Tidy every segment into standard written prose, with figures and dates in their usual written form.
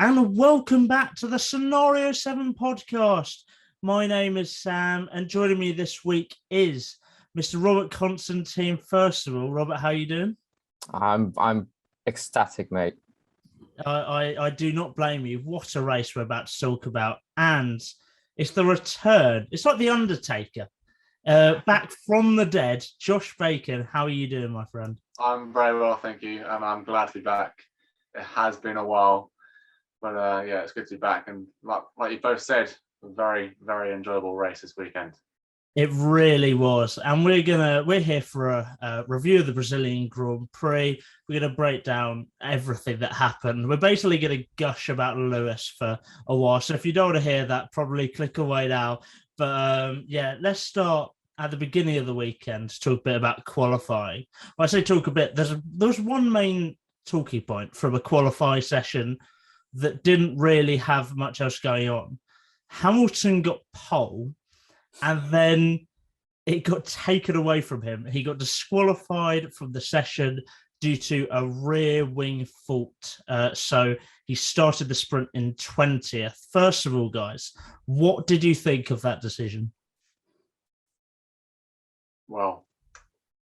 and welcome back to the Scenario 7 podcast. My name is Sam, and joining me this week is Mr. Robert Constantine. First of all, Robert, how are you doing? I'm ecstatic, mate. I do not blame you. What a race we're about to talk about. And it's the return. It's like The Undertaker. Back from the dead, Josh Bacon. How are you doing, my friend? I'm very well, thank you. And I'm glad to be back. It has been a while. But it's good to be back. And like you both said, a very, very enjoyable race this weekend. It really was. And we're here for a review of the Brazilian Grand Prix. We're going to break down everything that happened. We're basically going to gush about Lewis for a while. So if you don't want to hear that, probably click away now. But let's start at the beginning of the weekend to talk a bit about qualifying. When I say talk a bit, there's one main talking point from a qualifying session that didn't really have much else going on. Hamilton got pole, and then it got taken away from him. He got disqualified from the session due to a rear wing fault. So he started the sprint in 20th. First of all, guys, what did you think of that decision? Well,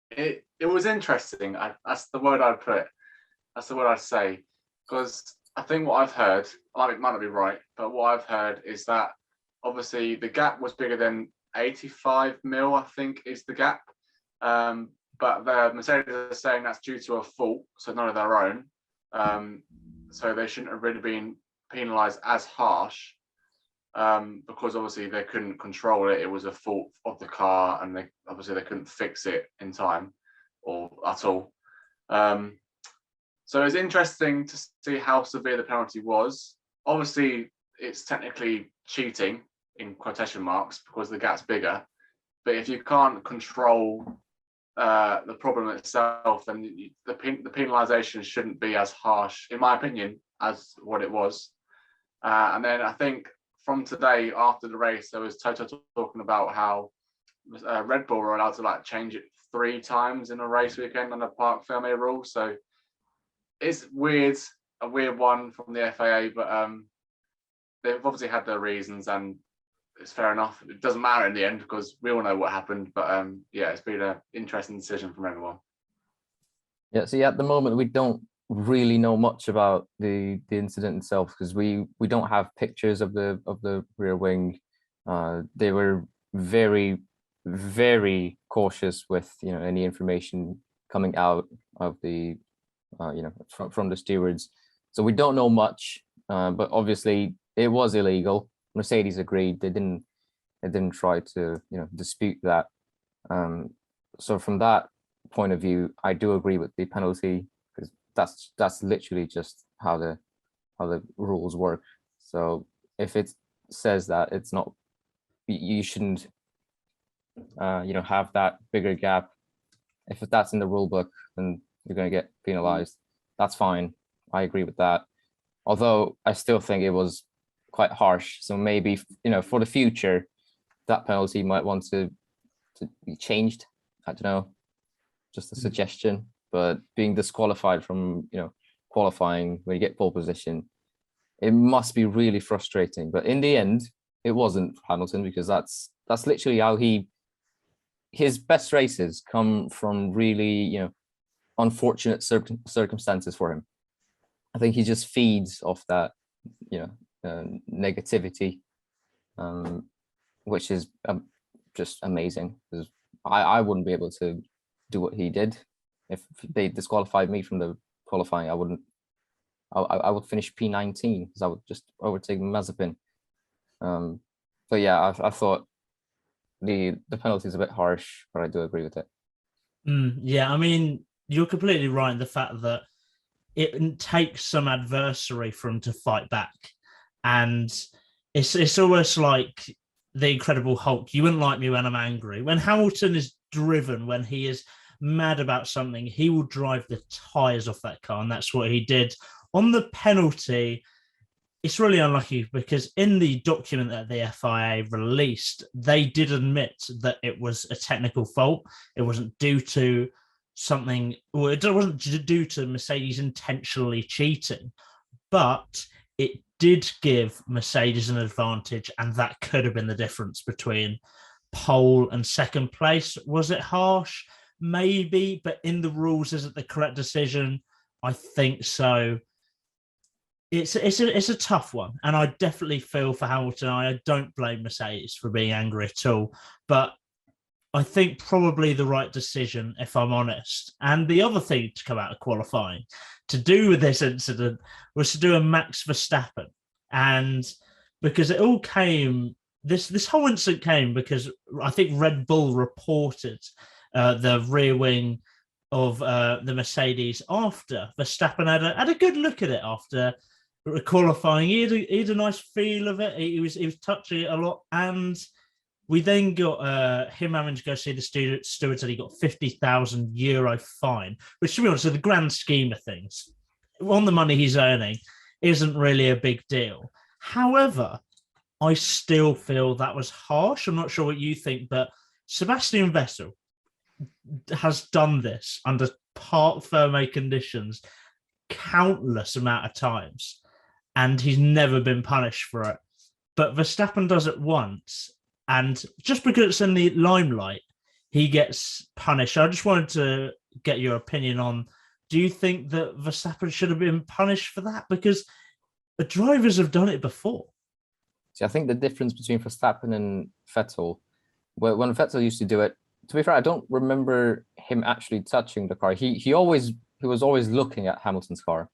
it was interesting. That's the word I'd put. That's the word I'd say. Because I think what I've heard, it might not be right, but what I've heard is that obviously the gap was bigger than 85 mil, I think is the gap. But the Mercedes are saying that's due to a fault, so none of their own. So they shouldn't have really been penalised as harsh because obviously they couldn't control it. It was a fault of the car, and they couldn't fix it in time or at all. So it's interesting to see how severe the penalty was. Obviously, it's technically cheating in quotation marks because the gap's bigger. But if you can't control the problem itself, then the penalisation shouldn't be as harsh, in my opinion, as what it was. And then I think from today, after the race, there was Toto talking about how Red Bull were allowed to change it 3 times in a race weekend on the Parc Fermé rule. So it's weird, a weird one from the FIA, but they've obviously had their reasons, and it's fair enough. It doesn't matter in the end because we all know what happened. But it's been an interesting decision from everyone. Yeah. So at the moment we don't really know much about the incident itself because we don't have pictures of the rear wing. They were very, very cautious with any information coming out of the from the stewards. So we don't know much, but obviously it was illegal. Mercedes agreed. They didn't try to dispute that. So from that point of view, I do agree with the penalty because that's literally just how the rules work. So if it says that it's not, you shouldn't have that bigger gap. If that's in the rule book, then you're going to get penalized. That's fine. I agree with that. Although I still think it was quite harsh. So maybe, for the future, that penalty might want to be changed. I don't know, just a suggestion. But being disqualified from, qualifying when you get pole position, it must be really frustrating. But in the end, it wasn't for Hamilton because that's literally how his best races come from really, unfortunate circumstances for him. I think he just feeds off that, negativity, which is just amazing. Because I wouldn't be able to do what he did if they disqualified me from the qualifying. I wouldn't. I would finish P19 because I would just overtake Mazepin. But yeah, I thought the penalty is a bit harsh, but I do agree with it. Yeah, I mean, you're completely right in the fact that it takes some adversary for him to fight back. And it's almost like the Incredible Hulk. You wouldn't like me when I'm angry. When Hamilton is driven, when he is mad about something, he will drive the tyres off that car. And that's what he did. On the penalty, it's really unlucky because in the document that the FIA released, they did admit that it was a technical fault. It wasn't due to something, or it wasn't due to Mercedes intentionally cheating. But it did give Mercedes an advantage, and that could have been the difference between pole and second place. Was it harsh? Maybe, but in the rules, is it the correct decision? I think so. It's a tough one, and I definitely feel for Hamilton. I don't blame Mercedes for being angry at all, but I think probably the right decision, if I'm honest. And the other thing to come out of qualifying to do with this incident was to do a Max Verstappen, and because it all came. This whole incident came because I think Red Bull reported the rear wing of the Mercedes after Verstappen had a good look at it after qualifying. He had a nice feel of it. He was touching it a lot, and we then got him having to go see the steward said he got €50,000 fine, which, to be honest, in the grand scheme of things, on the money he's earning, isn't really a big deal. However, I still feel that was harsh. I'm not sure what you think, but Sebastian Vettel has done this under parc fermé conditions countless amount of times, and he's never been punished for it. But Verstappen does it once, and just because it's in the limelight, he gets punished. I just wanted to get your opinion on, do you think that Verstappen should have been punished for that? Because the drivers have done it before. See, I think the difference between Verstappen and Vettel, when Vettel used to do it, to be fair, I don't remember him actually touching the car. He was always looking at Hamilton's car.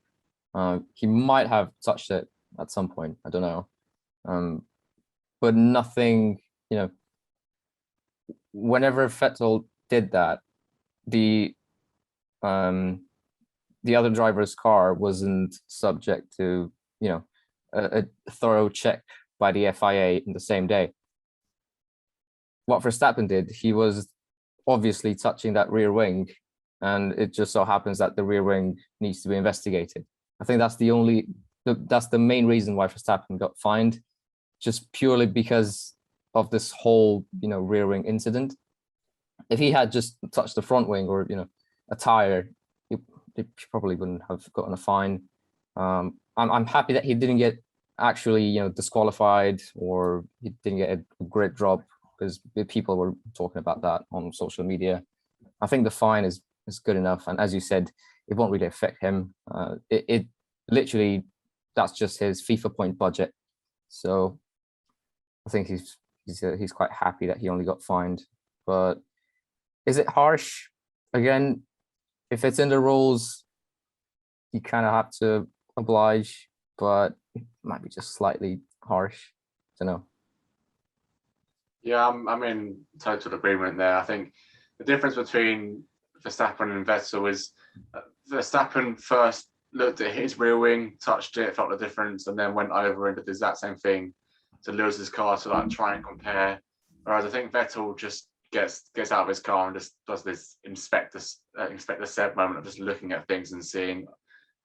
He might have touched it at some point. I don't know. But nothing, whenever Vettel did that, the other driver's car wasn't subject to, a thorough check by the FIA in the same day. What Verstappen did, he was obviously touching that rear wing, and it just so happens that the rear wing needs to be investigated. I think that's the main reason why Verstappen got fined, just purely because of this whole, rear wing incident. If he had just touched the front wing or, a tire, he probably wouldn't have gotten a fine. I'm happy that he didn't get actually, disqualified, or he didn't get a grid drop, because people were talking about that on social media. I think the fine is good enough, and as you said, it won't really affect him. It literally, that's just his FIFA point budget. So I think he's quite happy that he only got fined. But is it harsh? Again, if it's in the rules, you kind of have to oblige, but it might be just slightly harsh. I don't know. Yeah, I'm in total agreement there. I think the difference between Verstappen and Vettel is Verstappen first looked at his rear wing, touched it, felt the difference, and then went over and did the exact same thing to Lewis's car to try and compare. Whereas I think Vettel just gets out of his car and just does this inspector Seb moment of just looking at things and seeing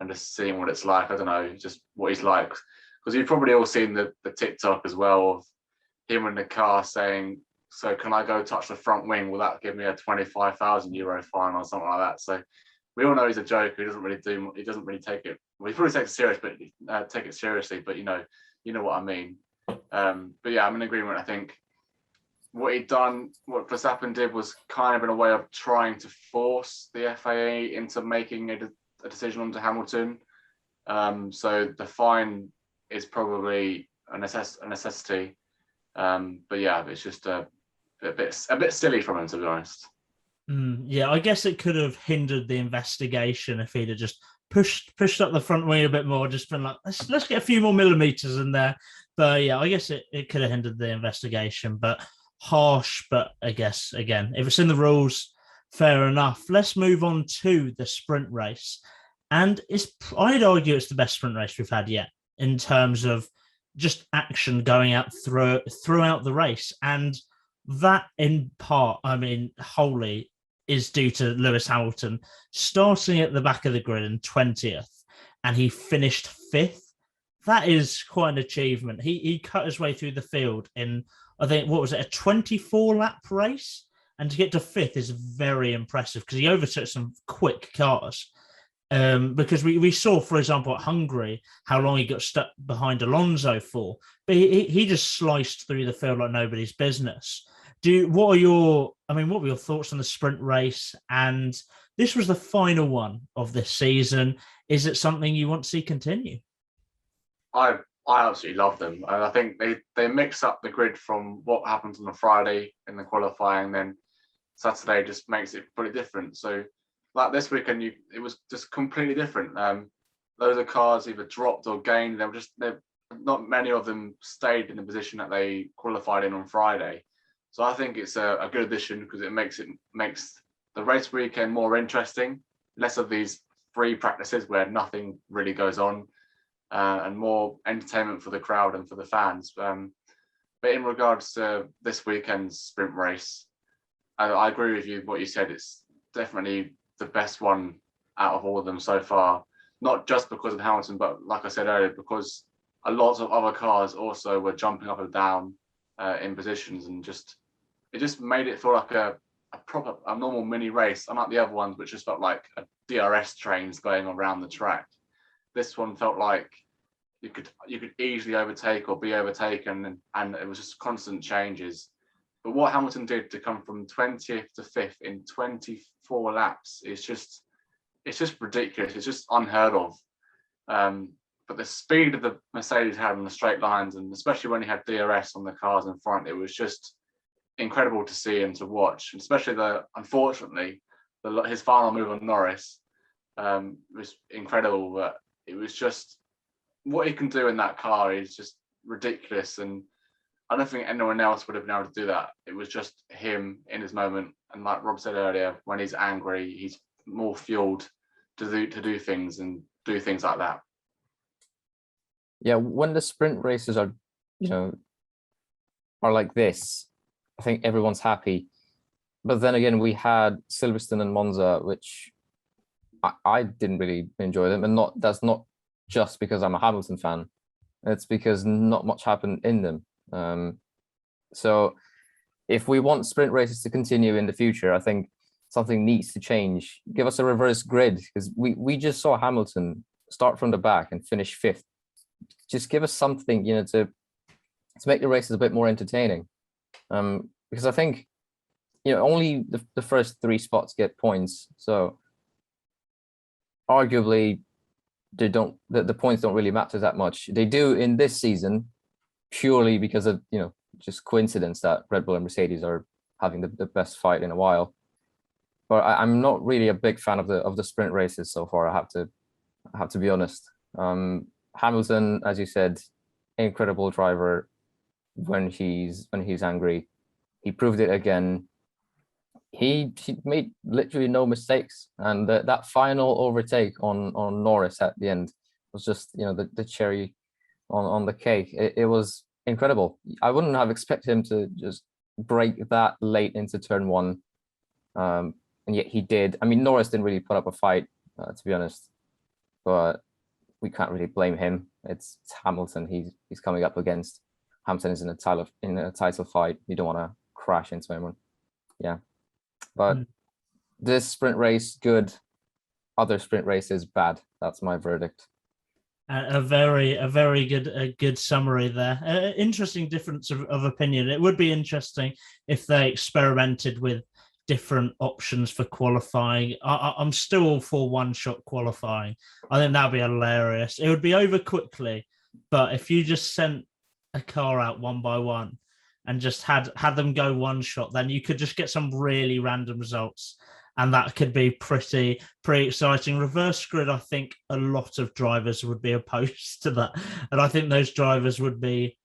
what it's like. I don't know, just what he's like, because you've probably all seen the TikTok as well of him in the car saying, "So can I go touch the front wing? Will that give me a €25,000 fine or something like that?" So we all know he's a joker. He doesn't really take it. Well, he probably takes it serious, but take it seriously. But you know what I mean. But yeah, I'm in agreement. I think what Verstappen did was kind of in a way of trying to force the FIA into making a decision onto Hamilton. So the fine is probably a necessity. But yeah, it's just a bit silly from him, to be honest. Yeah, I guess it could have hindered the investigation if he'd have just pushed up the front wing a bit more, just been like, let's get a few more millimeters in there. But yeah, I guess it could have hindered the investigation, but harsh. But I guess, again, if it's in the rules, fair enough. Let's move on to the sprint race. And I'd argue it's the best sprint race we've had yet in terms of just action going out throughout the race. And that in part, wholly is due to Lewis Hamilton starting at the back of the grid in 20th, and he finished 5th. That is quite an achievement. He cut his way through the field in, I think, what was it, a 24-lap race? And to get to 5th is very impressive because he overtook some quick cars. because we saw, for example, at Hungary, how long he got stuck behind Alonso for, but he just sliced through the field like nobody's business. What were your thoughts on the sprint race? And this was the final one of this season. Is it something you want to see continue? I absolutely love them. And I think they mix up the grid from what happens on a Friday in the qualifying, then Saturday just makes it pretty different. So like this weekend, it was just completely different. Loads of cars either dropped or gained. Not many of them stayed in the position that they qualified in on Friday. So I think it's a good addition because it makes the race weekend more interesting, less of these free practices where nothing really goes on, and more entertainment for the crowd and for the fans. But in regards to this weekend's sprint race, I agree with you what you said. It's definitely the best one out of all of them so far, not just because of Hamilton, but like I said earlier, because a lot of other cars also were jumping up and down in positions, and it just made it feel like a normal mini race, unlike the other ones, which just felt like a DRS trains going around the track. This one felt like you could easily overtake or be overtaken, and it was just constant changes. But what Hamilton did to come from 20th to 5th in 24 laps is just ridiculous. It's just unheard of. But the speed of the Mercedes had on the straight lines, and especially when he had DRS on the cars in front, it was just incredible to see and to watch. And especially unfortunately, his final move on Norris was incredible. But it was just what he can do in that car is just ridiculous. And I don't think anyone else would have been able to do that. It was just him in his moment. And like Rob said earlier, when he's angry, he's more fueled to do things and do things like that. Yeah, when the sprint races are like this, I think everyone's happy. But then again, we had Silverstone and Monza, which I didn't really enjoy them. And that's not just because I'm a Hamilton fan. It's because not much happened in them. So if we want sprint races to continue in the future, I think something needs to change. Give us a reverse grid, because we just saw Hamilton start from the back and finish 5th. Just give us something, to make the races a bit more entertaining. Because I think, only the first 3 spots get points. So arguably, the points don't really matter that much. They do in this season, purely because of just coincidence that Red Bull and Mercedes are having the best fight in a while. But I'm not really a big fan of the sprint races so far. I have to be honest. Hamilton, as you said, incredible driver when he's angry. He proved it again. He made literally no mistakes, and that final overtake on Norris at the end was just the cherry on the cake. It was incredible. I wouldn't have expected him to just break that late into turn 1, and yet he did. I mean, Norris didn't really put up a fight, to be honest, but we can't really blame him. It's Hamilton he's coming up against. Hamilton is in a title fight. You don't want to crash into anyone. Yeah. But this sprint race, good. Other sprint races, bad. That's my verdict. A very good summary there. Interesting difference of opinion. It would be interesting if they experimented with different options for qualifying. I'm still for one-shot qualifying. I think that'd be hilarious. It would be over quickly, but if you just sent a car out one by one and just had them go one shot, then you could just get some really random results, and that could be pretty exciting. Reverse grid, I think a lot of drivers would be opposed to that, and I think those drivers would be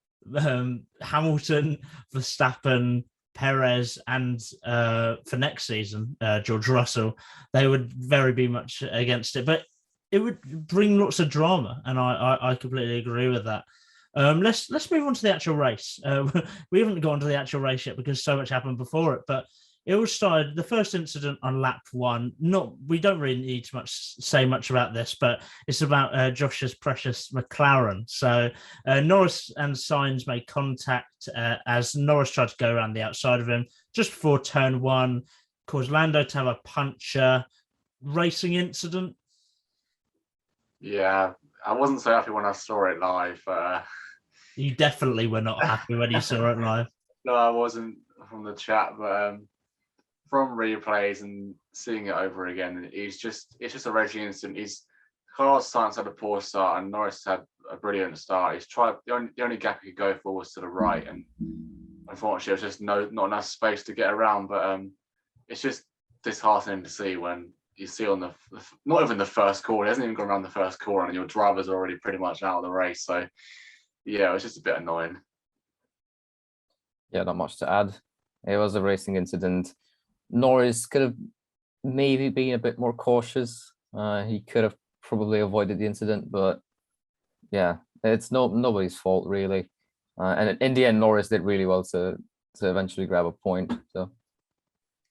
Hamilton, Verstappen, Perez, and for next season, George Russell. They would be much against it, but it would bring lots of drama, and I completely agree with that. Let's move on to the actual race. We haven't gone to the actual race yet because so much happened before it, but it all started, the first incident on lap 1. We don't really need to say much about this, but it's about Josh's precious McLaren. So Norris and Sainz made contact as Norris tried to go around the outside of him just before turn 1, caused Lando to have a puncture. Racing incident? Yeah, I wasn't so happy when I saw it live. You definitely were not happy when you saw it live. No, I wasn't from the chat, but from replays and seeing it over again, it's just a raging instant. Carlos Sainz had a poor start and Norris had a brilliant start. He's tried the only gap he could go for was to the right, and unfortunately, there's just not enough space to get around. But it's just disheartening to see when you see on the not even the first corner, he hasn't even gone around the first corner, and your driver's already pretty much out of the race. So yeah, it was just a bit annoying. Yeah, not much to add. It was a racing incident. Norris could have maybe been a bit more cautious. He could have probably avoided the incident, but yeah, it's nobody's fault really. And in the end, Norris did really well to eventually grab a point. So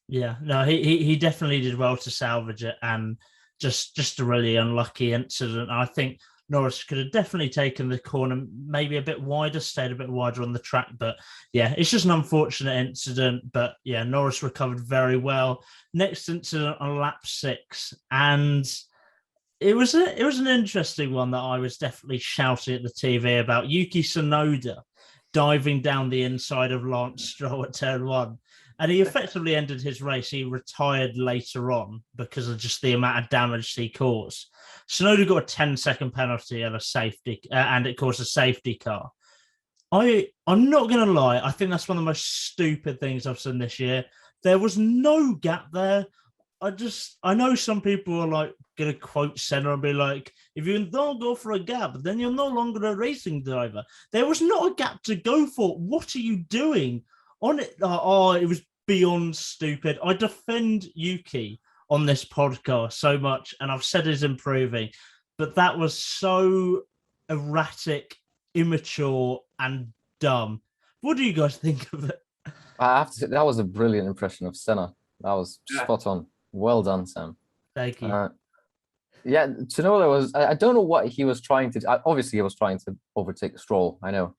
yeah, no, he definitely did well to salvage it, and just a really unlucky incident. I think Norris could have definitely taken the corner maybe a bit wider, stayed a bit wider on the track. But yeah, it's just an unfortunate incident. But yeah, Norris recovered very well. Next incident on lap 6, and it was an interesting one that I was definitely shouting at the TV about. Yuki Tsunoda diving down the inside of Lance Stroll at turn 1. And he effectively ended his race. He retired later on because of just the amount of damage he caused. Tsunoda got a 10-second penalty and a safety, and it caused a safety car. I'm not going to lie. I think that's one of the most stupid things I've seen this year. There was no gap there. I know some people are like going to quote Senna and be like, if you don't go for a gap, then you're no longer a racing driver. There was not a gap to go for. What are you doing on it? It was beyond stupid. I defend Yuki on this podcast so much, and I've said he's improving, but that was so erratic, immature, and dumb. What do you guys think of it? I have to say, that was a brilliant impression of Senna. That was spot on. Well done, Sam. Thank you. Yeah, Tsunoda was. I don't know what he was trying to do. Obviously, he was trying to overtake Stroll. I know.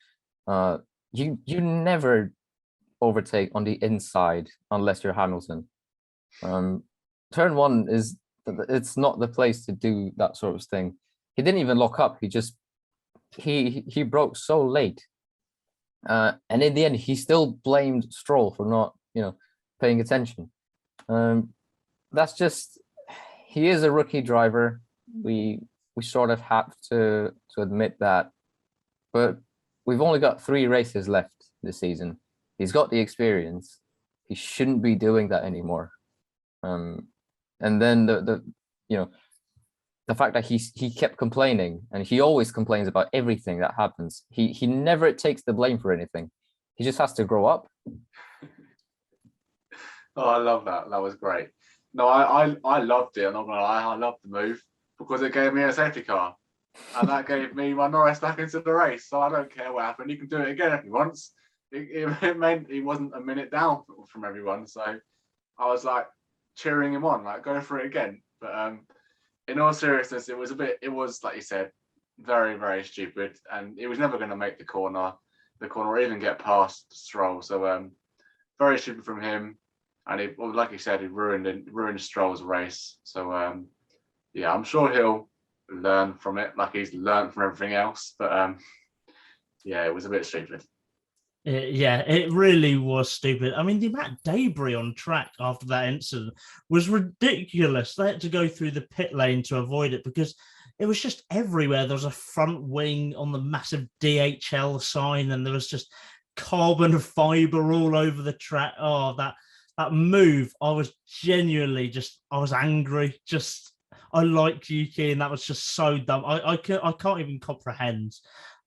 You never overtake on the inside unless you're Hamilton. Turn 1 it's not the place to do that sort of thing. He didn't even lock up. He broke so late, and in the end, he still blamed Stroll for not paying attention. That's just, he is a rookie driver. We sort of have to admit that, but we've only got 3 races left this season. He's got the experience. He shouldn't be doing that anymore. And then the fact that he kept complaining, and he always complains about everything that happens. He never takes the blame for anything. He just has to grow up. Oh, I love that. That was great. No, I loved it. I'm not gonna lie, I loved the move because it gave me a safety car, and that gave me my Norris back into the race. So I don't care what happened. He can do it again if he wants. It meant he wasn't a minute down from everyone. So I was like cheering him on, like go for it again. But in all seriousness, it was like you said, very, very stupid, and it was never going to make the corner or even get past Stroll. So very stupid from him. And like you said, he ruined Stroll's race. So yeah, I'm sure he'll learn from it, like he's learned from everything else. But yeah, it was a bit stupid. Yeah, it really was stupid. I mean, the amount of debris on track after that incident was ridiculous. They had to go through the pit lane to avoid it because it was just everywhere. There was a front wing on the massive DHL sign, and there was just carbon fiber all over the track. Oh, that move, I was genuinely I was angry. I liked Yuki, and that was just so dumb. I can't even comprehend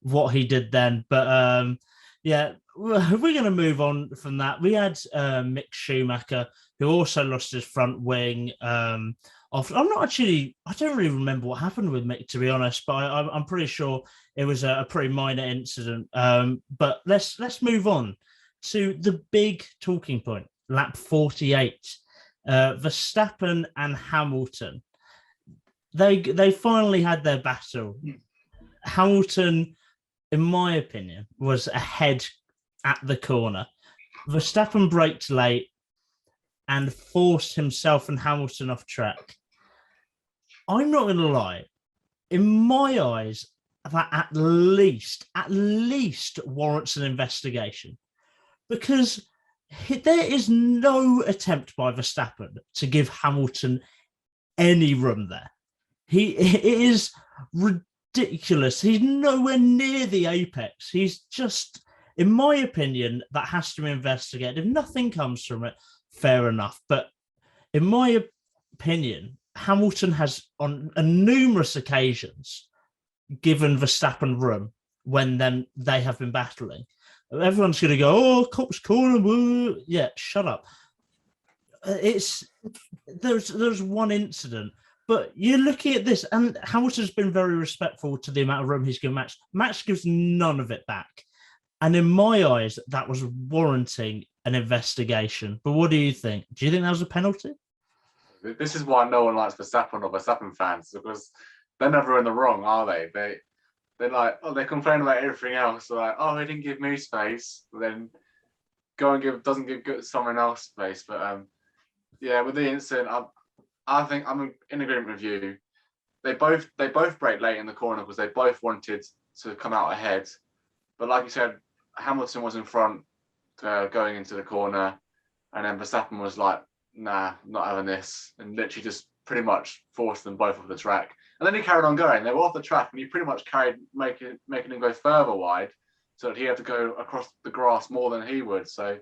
what he did then. But yeah, we're going to move on from that. We had Mick Schumacher, who also lost his front wing. I don't really remember what happened with Mick, to be honest, but I'm pretty sure it was a pretty minor incident. But let's move on to the big talking point. Lap 48, Verstappen and Hamilton. They finally had their battle. Hamilton, in my opinion, was ahead at the corner. Verstappen braked late and forced himself and Hamilton off track. I'm not going to lie. in my eyes, that at least warrants an investigation, because there is no attempt by Verstappen to give Hamilton any room there. It is ridiculous. He's nowhere near the apex. He's just, in my opinion, that has to be investigated. If nothing comes from it, fair enough. But in my opinion, Hamilton has on numerous occasions given Verstappen room when then they have been battling. Everyone's going to go, oh, Cop's corner. Woo. Yeah, shut up. There's one incident, but you're looking at this, and Hamilton's been very respectful to the amount of room he's given Max. Max gives none of it back. And in my eyes, that was warranting an investigation. But what do you think? Do you think that was a penalty? This is why no one likes Verstappen or Verstappen fans, because they're never in the wrong, are they? They're like, oh, they complain about everything else. They're like, oh, he didn't give me space. Then go and doesn't give someone else space. But yeah, with the incident, I think I'm in agreement with you. They both brake late in the corner because they both wanted to come out ahead. But like you said, Hamilton was in front going into the corner, and then Verstappen was like, nah, not having this, and literally just pretty much forced them both off the track. And then he carried on going. They were off the track, and he pretty much carried making him go further wide, so that he had to go across the grass more than he would. So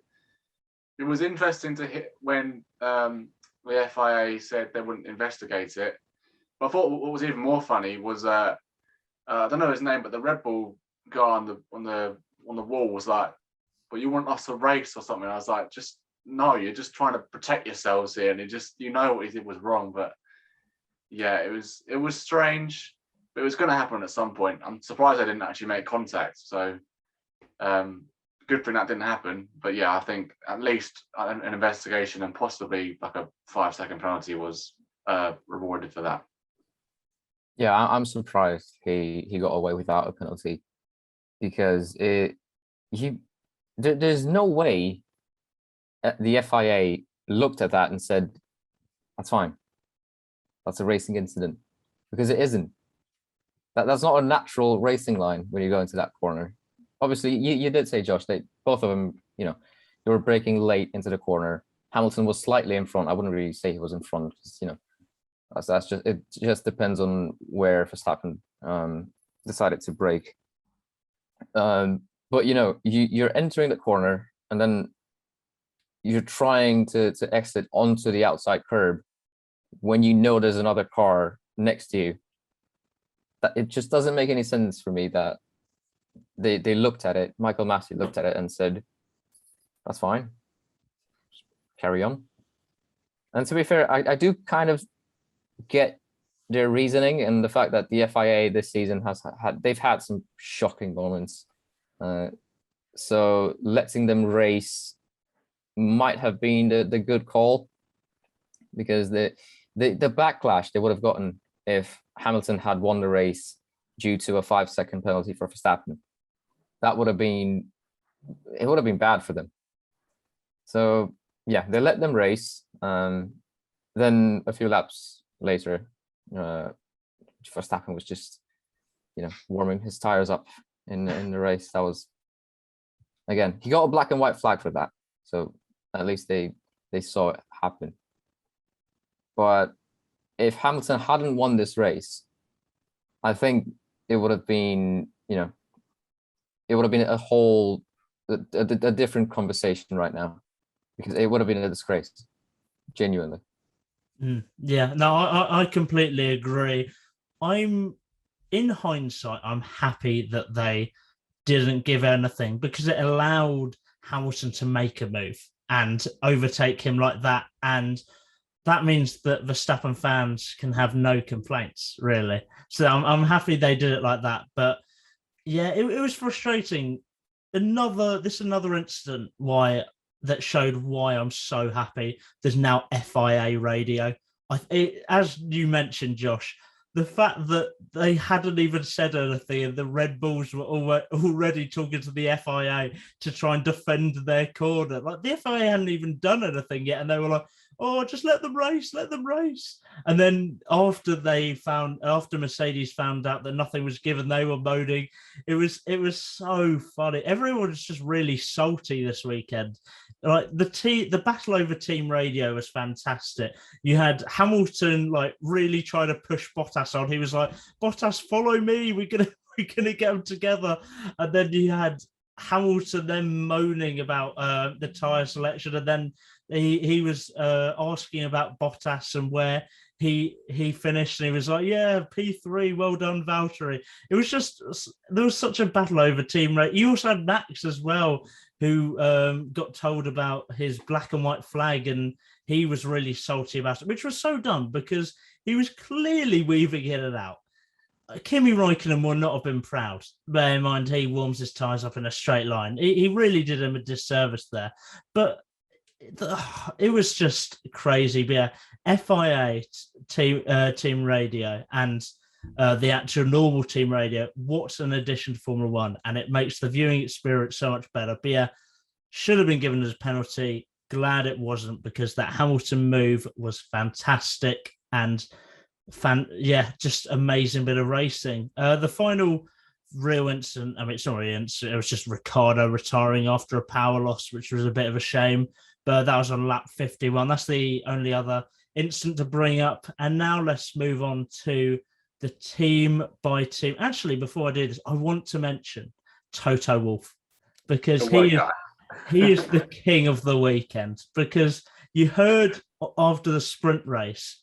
it was interesting to hit when the FIA said they wouldn't investigate it. But I thought what was even more funny was I don't know his name, but the Red Bull guy on the wall was like, "Well, you want us to race or something?" I was like, "Just no, you're just trying to protect yourselves here, and what he did was wrong." But yeah, it was strange, but it was going to happen at some point. I'm surprised they didn't actually make contact. So good thing that didn't happen. But yeah, I think at least an investigation and possibly like a 5-second penalty was rewarded for that. Yeah, I'm surprised he got away without a penalty, because there's no way the FIA looked at that and said, that's fine. That's a racing incident, because it isn't. That's not a natural racing line when you go into that corner. Obviously, you did say, Josh, that both of them, they were braking late into the corner. Hamilton was slightly in front. I wouldn't really say he was in front, because, that's just, it just depends on where Verstappen decided to brake. But you're entering the corner, and then you're trying to exit onto the outside curb when there's another car next to you. That it just doesn't make any sense for me that they looked at it. Michael Massey looked at it and said, that's fine, just carry on. And to be fair, I do kind of get their reasoning, and the fact that the FIA this season they've had some shocking moments. So letting them race might have been the good call, because the backlash they would have gotten if Hamilton had won the race due to a 5-second penalty for Verstappen, it would have been bad for them. So yeah, they let them race. Then a few laps later, Verstappen was just warming his tires up in the race. That was, again, he got a black and white flag for that, so at least they saw it happen. But if Hamilton hadn't won this race, I think it would have been, it would have been a different conversation right now, because it would have been a disgrace, genuinely. Yeah, no, I completely agree. In hindsight, I'm happy that they didn't give anything, because it allowed Hamilton to make a move and overtake him like that. And that means that Verstappen fans can have no complaints, really. So I'm happy they did it like that. But yeah, it was frustrating. Another incident that showed why I'm so happy there's now FIA radio. As you mentioned, Josh, the fact that they hadn't even said anything and the Red Bulls were already talking to the FIA to try and defend their corner. Like, the FIA hadn't even done anything yet, and they were like, "Oh, just let them race, let them race." And then after Mercedes found out that nothing was given, they were moaning. It was so funny. Everyone was just really salty this weekend. Like the battle over team radio was fantastic. You had Hamilton like really trying to push Bottas on. He was like, "Bottas, follow me. We're gonna get them together." And then you had Hamilton then moaning about the tyre selection, and then he was asking about Bottas and where he finished, and he was like, "Yeah, P3, well done, Valtteri." It was just, there was such a battle over team rate. You also had Max as well, who got told about his black and white flag, and he was really salty about it, which was so dumb because he was clearly weaving in and out. Kimi Räikkönen would not have been proud. Bear in mind, he warms his tyres up in a straight line. He really did him a disservice there. But it was just crazy. But yeah, FIA team radio and the actual normal team radio, what's an addition to Formula One? And it makes the viewing experience so much better. But yeah, should have been given as a penalty. Glad it wasn't, because that Hamilton move was fantastic and just amazing bit of racing. The final real incident, I mean, it's not really an incident, it was just Ricciardo retiring after a power loss, which was a bit of a shame, but that was on lap 51. That's the only other incident to bring up. And now let's move on to the team by team. Actually, before I do this, I want to mention Toto Wolff, because he is the king of the weekend, because you heard after the sprint race,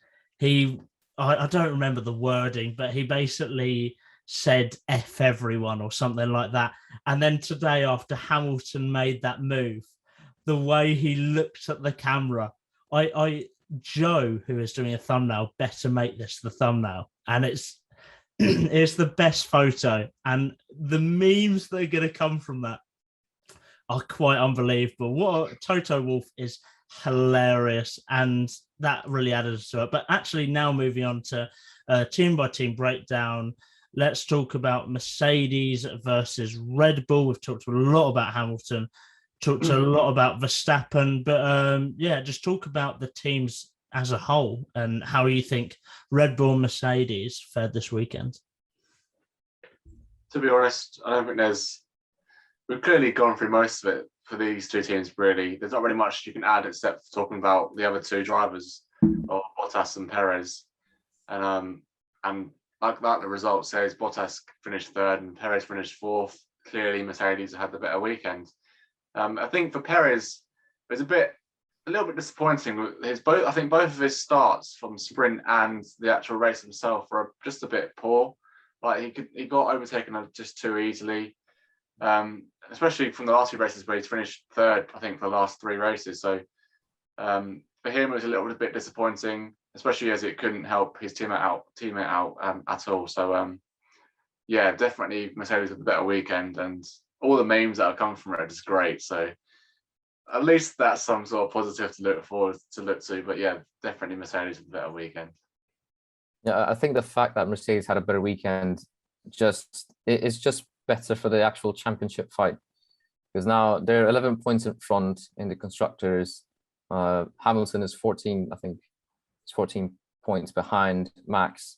I don't remember the wording, but he basically said F everyone or something like that. And then today, after Hamilton made that move, the way he looked at the camera, Joe, who is doing a thumbnail, better make this the thumbnail. And it's the best photo. And the memes that are going to come from that are quite unbelievable. Toto Wolff is hilarious, and that really added to it. But actually, now moving on to team by team breakdown, let's talk about Mercedes versus Red Bull. We've talked a lot about Hamilton, talked a lot about Verstappen, but just talk about the teams as a whole and how you think Red Bull and Mercedes fared this weekend. To be honest, I don't think we've clearly gone through most of it for these two teams, really. There's not really much you can add except for talking about the other two drivers, or Bottas and Perez. And like that, the result says Bottas finished third and Perez finished fourth. Clearly, Mercedes had the better weekend. I think for Perez, it was a little bit disappointing. I think both of his starts from sprint and the actual race himself were just a bit poor. Like he got overtaken just too easily. Especially from the last few races where he's finished third, I think, for the last three races. So for him, it was a little bit disappointing, especially as it couldn't help his teammate out at all. So definitely Mercedes had a better weekend, and all the memes that have come from it are just great. So at least that's some sort of positive to look to. But yeah, definitely Mercedes had a better weekend. Yeah, I think the fact that Mercedes had a better weekend is just better for the actual championship fight, because now they're 11 points in front in the constructors. Hamilton is 14, I think it's 14 points behind Max,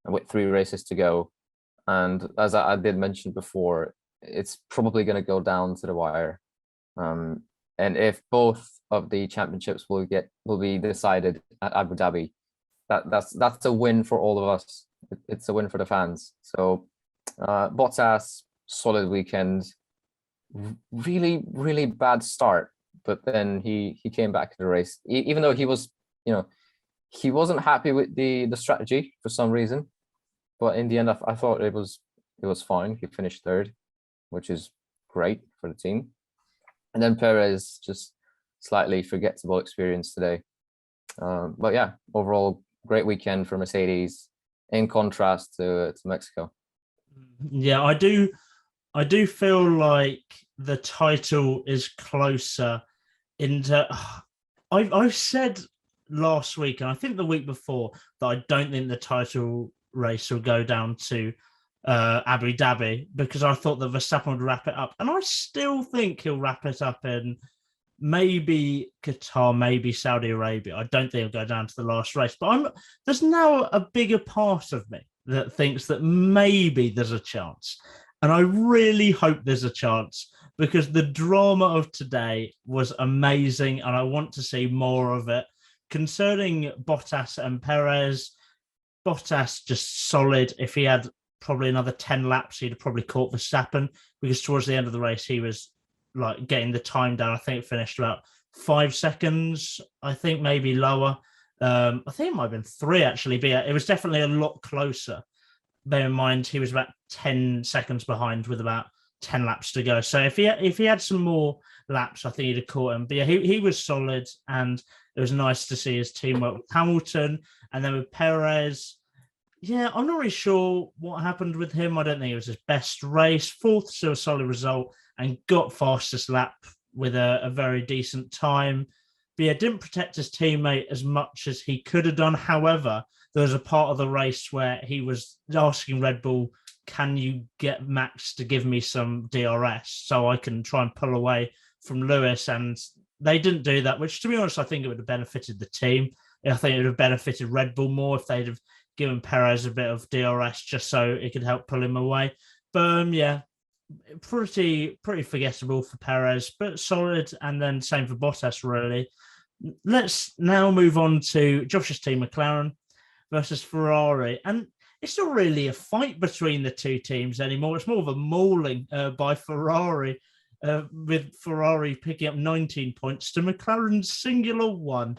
and with 3 races to go. And as I did mention before, it's probably going to go down to the wire. And if both of the championships will be decided at Abu Dhabi, that's a win for all of us. It's a win for the fans. So Bottas, solid weekend. Really, really bad start, but then he came back to the race. Even though he wasn't happy with the strategy for some reason, but in the end, I thought it was fine. He finished third, which is great for the team. And then Perez, just slightly forgettable experience today. But yeah, overall great weekend for Mercedes, in contrast to Mexico. Yeah, I do feel like the title is closer into. I've said last week, and I think the week before, that I don't think the title race will go down to Abu Dhabi, because I thought that Verstappen would wrap it up, and I still think he'll wrap it up in maybe Qatar, maybe Saudi Arabia. I don't think it'll go down to the last race, but there's now a bigger part of me that thinks that maybe there's a chance. And I really hope there's a chance because the drama of today was amazing and I want to see more of it. Concerning Bottas and Perez, Bottas just solid. If he had probably another 10 laps, he'd have probably caught Verstappen because towards the end of the race, he was like getting the time down. I think it finished about 5 seconds, I think maybe lower. I think it might have been 3 actually, but yeah, it was definitely a lot closer. Bear in mind, he was about 10 seconds behind with about 10 laps to go. So if he had some more laps, I think he'd have caught him. But yeah, he was solid and it was nice to see his teamwork with Hamilton. And then with Perez, yeah, I'm not really sure what happened with him. I don't think it was his best race. 4th, still a solid result, and got fastest lap with a very decent time. But yeah, didn't protect his teammate as much as he could have done. However, there was a part of the race where he was asking Red Bull, can you get Max to give me some DRS so I can try and pull away from Lewis? And they didn't do that, which, to be honest, I think it would have benefited the team. I think it would have benefited Red Bull more if they'd have given Perez a bit of DRS just so it could help pull him away. But yeah, pretty forgettable for Perez, but solid. And then same for Bottas, really. Let's now move on to Josh's team, McLaren versus Ferrari. And it's not really a fight between the two teams anymore. It's more of a mauling by Ferrari, with Ferrari picking up 19 points to McLaren's singular 1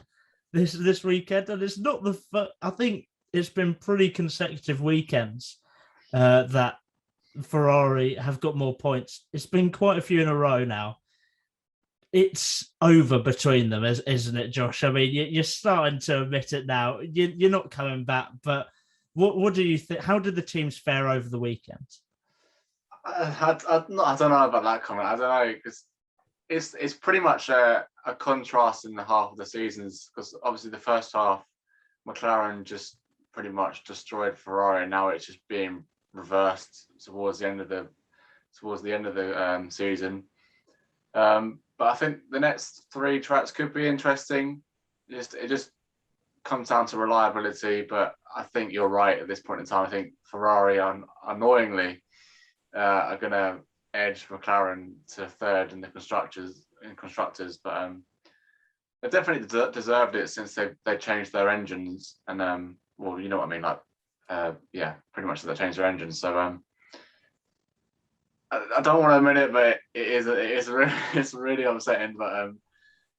this weekend. And it's not I think it's been pretty consecutive weekends that Ferrari have got more points. It's been quite a few in a row now. It's over between them, isn't it, Josh? I mean, you're starting to admit it now. You're not coming back, but what do you think? How did the teams fare over the weekend? I don't know about that comment. I don't know, because it's pretty much a contrast in the half of the seasons, because obviously the first half, McLaren just pretty much destroyed Ferrari, and now it's just being reversed towards the end of the season. But I think the next 3 tracks could be interesting. It just comes down to reliability, but I think you're right at this point in time. I think Ferrari, annoyingly, are going to edge McLaren to 3rd in the constructors. But they've definitely deserved it since they changed their engines, and well, you know what I mean, like yeah, pretty much they changed their engines. So I don't want to admit it, but it's really upsetting. But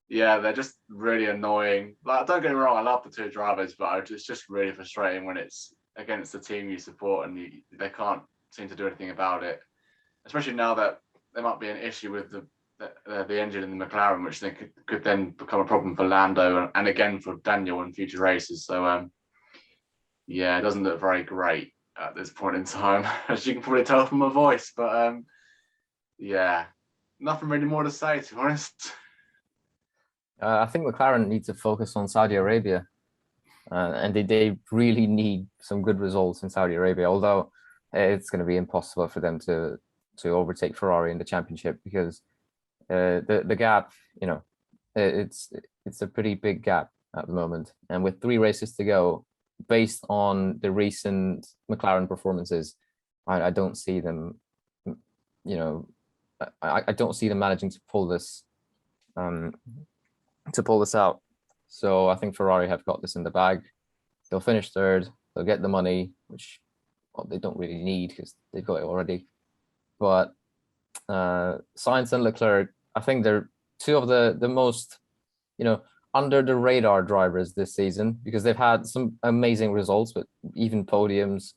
yeah, they're just really annoying. Like, don't get me wrong, I love the 2 drivers, but it's just really frustrating when it's against the team you support and they can't seem to do anything about it. Especially now that there might be an issue with the engine in the McLaren, which they could then become a problem for Lando and again for Daniel in future races. So yeah, it doesn't look very great at this point in time, as you can probably tell from my voice. But yeah, nothing really more to say, to be honest. I think McLaren needs to focus on Saudi Arabia, and they really need some good results in Saudi Arabia, although it's going to be impossible for them to overtake Ferrari in the championship, because the gap, you know, it's a pretty big gap at the moment. And with 3 races to go, based on the recent McLaren performances, I don't see them, you know, I don't see them managing to pull this out. So I think Ferrari have got this in the bag. They'll finish 3rd. They'll get the money, which they don't really need because they've got it already. But Sainz and Leclerc, I think they're 2 of the most, you know, under the radar drivers this season, because they've had some amazing results, but even podiums,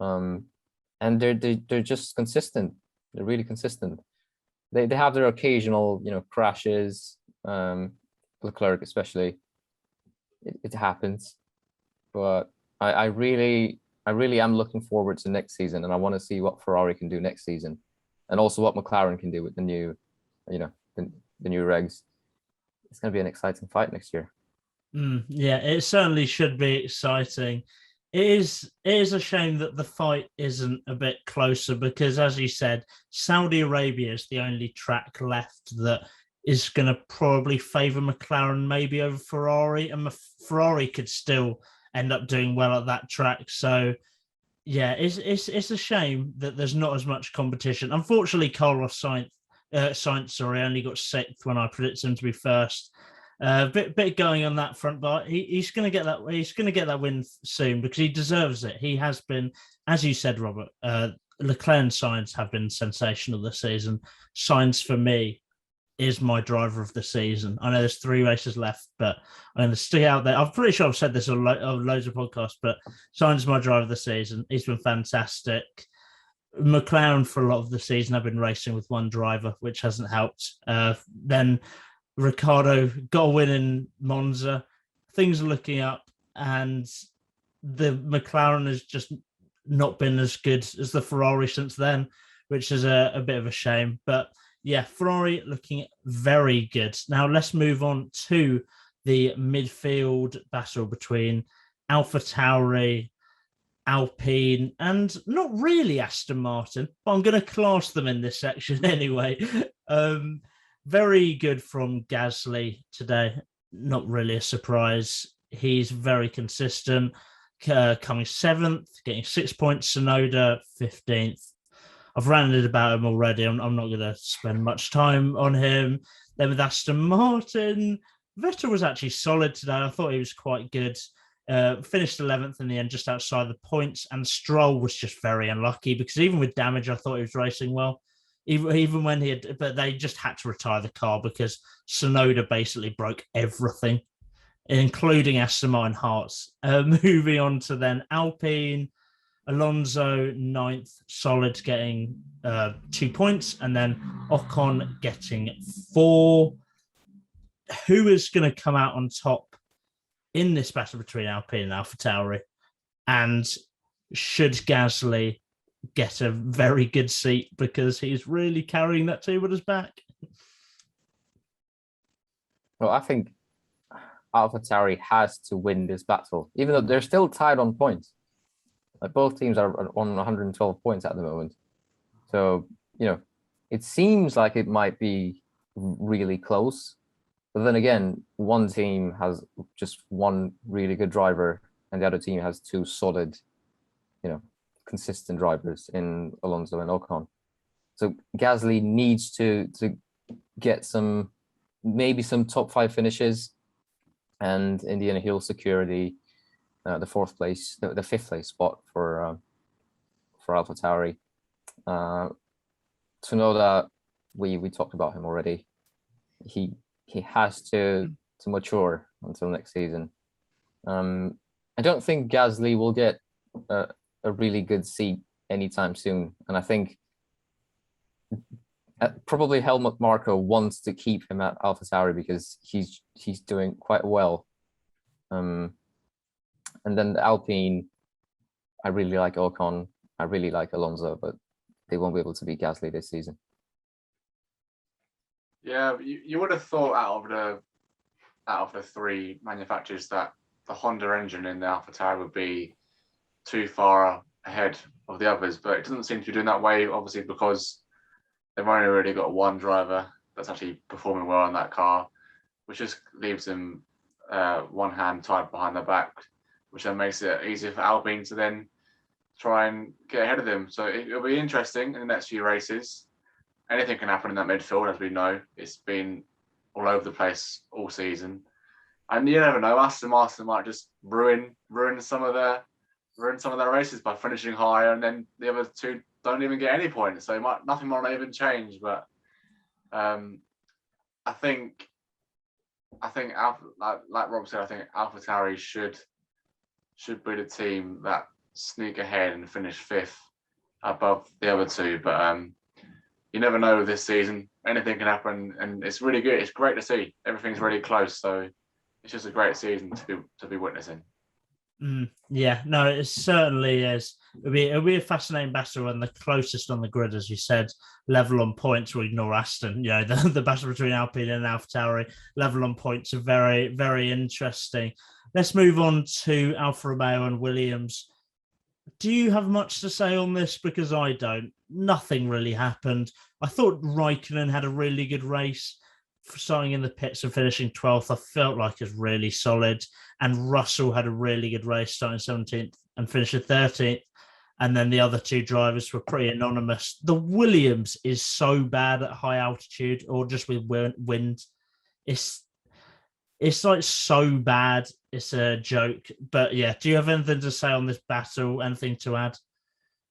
and they're just consistent. They're really consistent. They have their occasional, you know, crashes. Leclerc especially, it happens, but I really am looking forward to next season, and I want to see what Ferrari can do next season, and also what McLaren can do with the new, you know, the new regs. It's going to be an exciting fight next year. Yeah, it certainly should be exciting. It is a shame that the fight isn't a bit closer, because, as you said, Saudi Arabia is the only track left that is going to probably favour McLaren maybe over Ferrari, and Ferrari could still end up doing well at that track. So, yeah, it's a shame that there's not as much competition. Unfortunately, Carlos Sainz, only got sixth when I predicted him to be first. Bit going on that front, but he's going to get that. He's going to get that win soon because he deserves it. He has been, as you said, Robert. Leclerc and Sainz have been sensational this season. Sainz, for me, is my driver of the season. I know there's 3 races left, but I'm going to stick out there. I'm pretty sure I've said this on loads of podcasts, but Sainz is my driver of the season. He's been fantastic. McLaren for a lot of the season have been racing with one driver, which hasn't helped. Then Ricciardo got a win in Monza. Things are looking up, and the McLaren has just not been as good as the Ferrari since then, which is a bit of a shame. But yeah, Ferrari looking very good. Now let's move on to the midfield battle between AlphaTauri, Alpine, and not really Aston Martin, but I'm going to class them in this section anyway. Very good from Gasly today. Not really a surprise. He's very consistent, coming 7th, getting 6 points. Tsunoda, 15th. I've ranted about him already. I'm not going to spend much time on him. Then with Aston Martin, Vettel was actually solid today. I thought he was quite good. Finished 11th in the end, just outside the points. And Stroll was just very unlucky because even with damage, I thought he was racing well. Even when but they just had to retire the car because Tsunoda basically broke everything, including Aston Martin Hearts. Moving on to then Alpine, Alonso 9th, solid, getting 2 points, and then Ocon getting 4. Who is going to come out on top in this battle between Alpine and AlphaTauri? And should Gasly get a very good seat because he's really carrying that team on his back? Well, I think AlphaTauri has to win this battle, even though they're still tied on points. Like both teams are on 112 points at the moment. So, it seems like it might be really close. But then again, one team has just one really good driver and the other team has 2 solid, consistent drivers in Alonso and Ocon. So Gasly needs to get maybe some top 5 finishes, and in the end he'll secure the 4th place, the 5th place spot for AlphaTauri. Tsunoda, we talked about him already. He has to mature until next season. I don't think Gasly will get a really good seat anytime soon, and I think probably Helmut Marko wants to keep him at AlphaTauri because he's doing quite well. And then the Alpine, I really like Ocon, I really like Alonso, but they won't be able to beat Gasly this season. Yeah, you would have thought out of the 3 manufacturers that the Honda engine in the AlphaTauri would be too far ahead of the others, but it doesn't seem to be doing that way, obviously, because they've only really got one driver that's actually performing well in that car, which just leaves them one hand tied behind their back, which then makes it easier for Alpine to then try and get ahead of them. So it'll be interesting in the next few races. Anything can happen in that midfield, as we know. It's been all over the place all season. And you never know, Aston Martin might just ruin some of their races by finishing higher, and then the other 2 don't even get any points. So nothing might not even change. But I think like Rob said, I think AlphaTauri should be the team that sneak ahead and finish 5th above the other 2. But you never know this season. Anything can happen, and it's really good. It's great to see. Everything's really close, so it's just a great season to be witnessing. Yeah, no, it certainly is. It'll be a fascinating battle, and the closest on the grid, as you said, level on points. We ignore Aston. The battle between Alpine and AlphaTauri, level on points, are very, very interesting. Let's move on to Alfa Romeo and Williams. Do you have much to say on this? Because I don't. Nothing really happened. I thought Raikkonen had a really good race. starting in the pits and finishing 12th, I felt like is really solid. And Russell had a really good race, starting 17th and finishing 13th. And then the other two drivers were pretty anonymous. The Williams is so bad at high altitude or just with wind. It's like so bad. It's a joke. But yeah, do you have anything to say on this battle? Anything to add?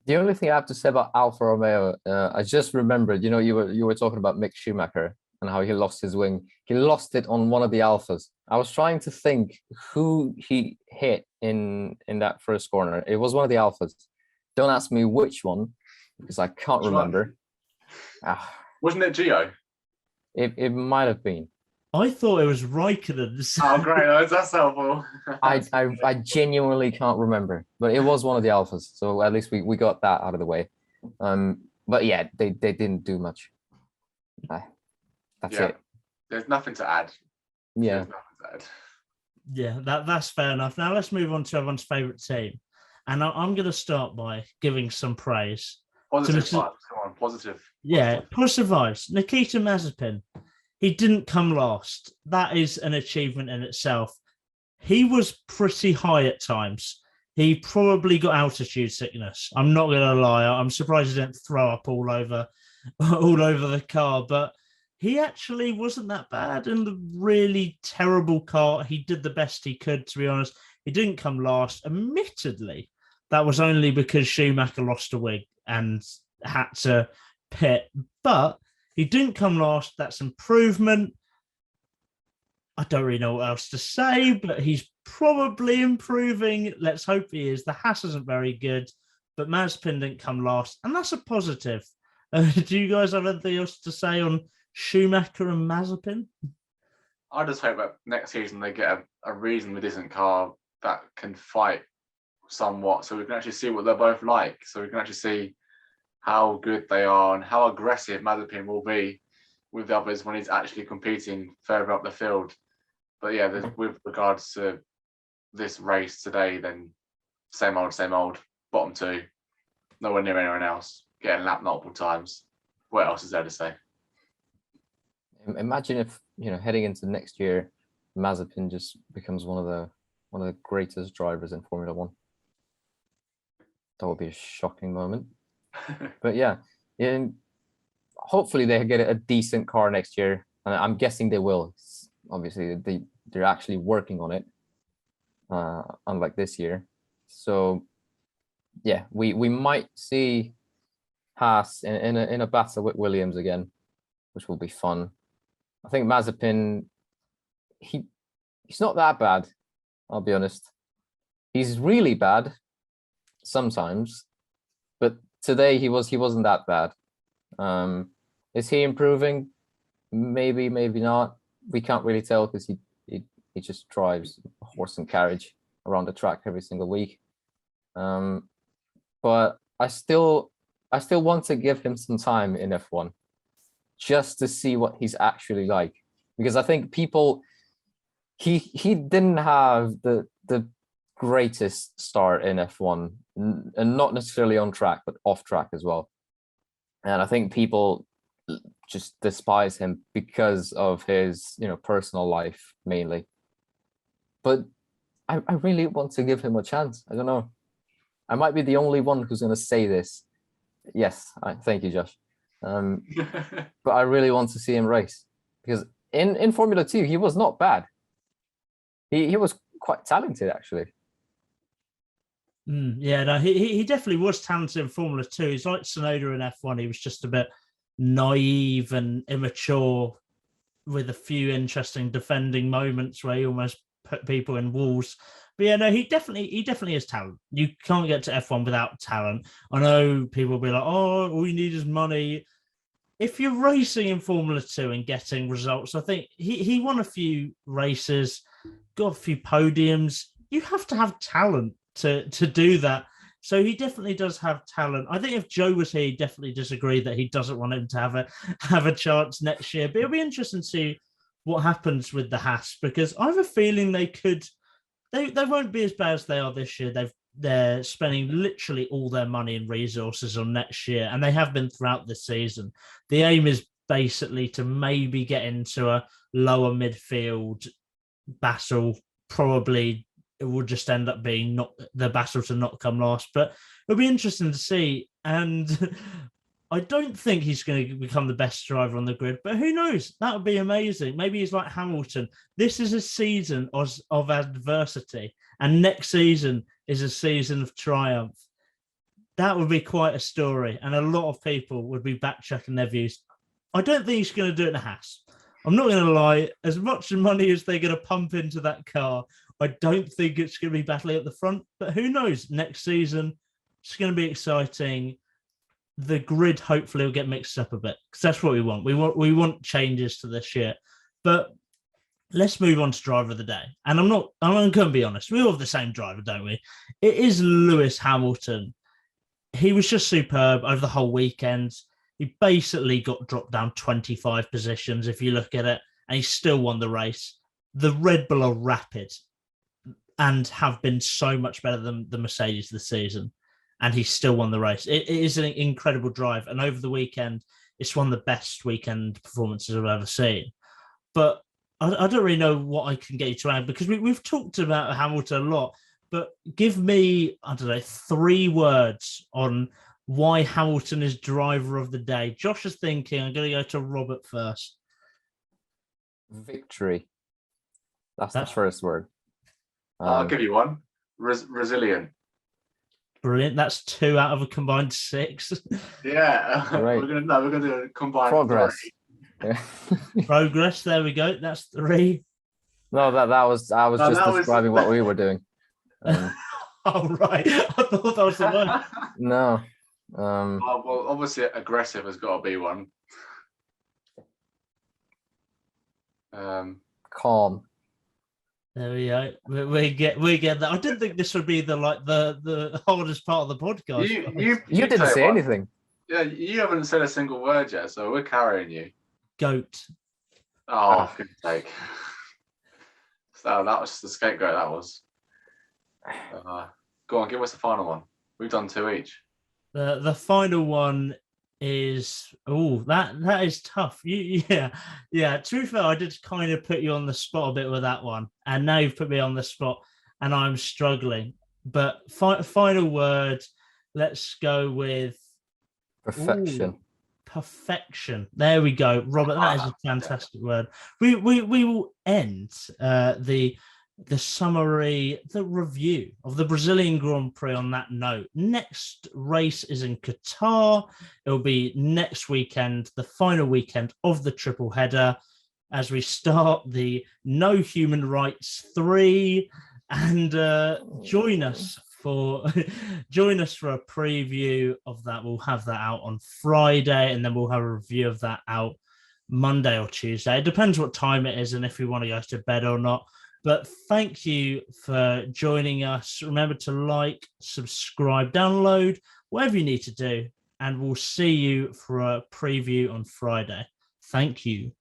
The only thing I have to say about Alfa Romeo, I just remembered, you were talking about Mick Schumacher and how he lost his wing. He lost it on one of the Alphas. I was trying to think who he hit in that first corner. It was one of the Alphas. Don't ask me which one, because I can't remember. Wasn't it Gio? It might have been. I thought it was Raikkonen. Oh, great. That's helpful. I genuinely can't remember, but it was one of the Alphas. So at least we got that out of the way. But yeah, they didn't do much. That's it. There's nothing to add. Yeah. Yeah, that's fair enough. Now let's move on to everyone's favourite team. And I'm going to start by giving some praise. Positive vibes. Come on, positive. Yeah, positive vibes. Nikita Mazepin. He didn't come last. That is an achievement in itself. He was pretty high at times. He probably got altitude sickness. I'm not going to lie. I'm surprised he didn't throw up all over the car. But he actually wasn't that bad in the really terrible car. He did the best he could, to be honest. He didn't come last. Admittedly, that was only because Schumacher lost a wig and had to pit. But he didn't come last. That's improvement. I don't really know what else to say, but he's probably improving. Let's hope he is. The Haas isn't very good, but Mazepin didn't come last, and that's a positive. Do you guys have anything else to say on Schumacher and Mazepin? I just hope that next season they get a reasonably decent car that can fight somewhat, so we can actually see what they're both like, so we can actually see how good they are and how aggressive Mazepin will be with the others when he's actually competing further up the field. But yeah, with regards to this race today, then same old, bottom two, nowhere near anyone else, getting lapped multiple times. What else is there to say? Imagine if, heading into next year, Mazepin just becomes one of the greatest drivers in Formula One. That would be a shocking moment. But yeah, hopefully they get a decent car next year, and I'm guessing they will. Obviously, they're actually working on it, unlike this year. So yeah, we might see Haas in a battle with Williams again, which will be fun. I think Mazepin, he's not that bad. I'll be honest. He's really bad sometimes, but today he wasn't that bad. Is he improving? Maybe not. We can't really tell because he just drives a horse and carriage around the track every single week. But I still want to give him some time in F1 just to see what he's actually like, because I think he didn't have the greatest start in F1, and not necessarily on track, but off track as well. And I think people just despise him because of his, personal life mainly. But I really want to give him a chance. I don't know. I might be the only one who's going to say this. Yes, thank you, Josh. But I really want to see him race, because in Formula 2, he was not bad. He was quite talented, actually. Yeah, no, he definitely was talented in Formula 2. He's like Tsunoda in F1. He was just a bit naive and immature, with a few interesting defending moments where he almost put people in walls. But yeah, no, he definitely has talent. You can't get to F1 without talent. I know people will be like, oh, all you need is money. If you're racing in Formula 2 and getting results, I think he won a few races, got a few podiums. You have to have talent to do that. So he definitely does have talent. I think if Joe was here, he'd definitely disagree that he doesn't want him to have a chance next year. But it'll be interesting to see what happens with the Haas, because I have a feeling they won't be as bad as they are this year. They're spending literally all their money and resources on next year, and they have been throughout this season. The aim is basically to maybe get into a lower midfield battle. Probably it will just end up being not the battle to not come last, but it'll be interesting to see. And I don't think he's going to become the best driver on the grid, but who knows? That would be amazing. Maybe he's like Hamilton. This is a season of adversity, and next season is a season of triumph. That would be quite a story, and a lot of people would be backtracking their views. I don't think he's going to do it in a Haas. I'm not going to lie. As much money as they're going to pump into that car, I don't think it's going to be battling at the front. But who knows? Next season, it's going to be exciting. The grid hopefully will get mixed up a bit because that's what we want. We want changes to this year. But let's move on to driver of the day. And I'm going to be honest. We all have the same driver, don't we? It is Lewis Hamilton. He was just superb over the whole weekend. He basically got dropped down 25 positions if you look at it, and he still won the race. The Red Bull are rapid and have been so much better than the Mercedes this season, and he still won the race. It is an incredible drive, and over the weekend, it's one of the best weekend performances I've ever seen. But I don't really know what I can get you to add, because we've talked about Hamilton a lot, but give me, 3 words on why Hamilton is driver of the day. Josh is thinking. I'm going to go to Robert first. Victory. That's the first word. I'll give you one. Resilient. Brilliant. That's 2 out of a combined 6. Yeah. Right. We're gonna do a combined Progress. 3. Yeah. Progress. There we go. That's 3. No, I was just describing what we were doing. Oh, right. I thought that was the one. No. Well, obviously, aggressive has got to be one. Calm. There we go. We get that. I didn't think this would be the hardest part of the podcast. You didn't say anything. Yeah, you haven't said a single word yet, so we're carrying you. Goat. Oh, good take. So that was the scapegoat. That was. Go on, give us the final one. We've done 2 each. The final one is that is tough. Yeah. To be fair, I did kind of put you on the spot a bit with that one, and now you've put me on the spot, and I'm struggling. But final word, let's go with Perfection. Perfection. There we go, Robert. That is a fantastic word. We will end the summary, the review of the Brazilian Grand Prix on that note. Next race is in Qatar. It'll be next weekend, the final weekend of the triple header, as we start the No Human Rights 3. And join us for a preview of that. We'll have that out on Friday, and then we'll have a review of that out Monday or Tuesday. It depends what time it is and if we want to go to bed or not. But thank you for joining us. Remember to like, subscribe, download, whatever you need to do. And we'll see you for a preview on Friday. Thank you.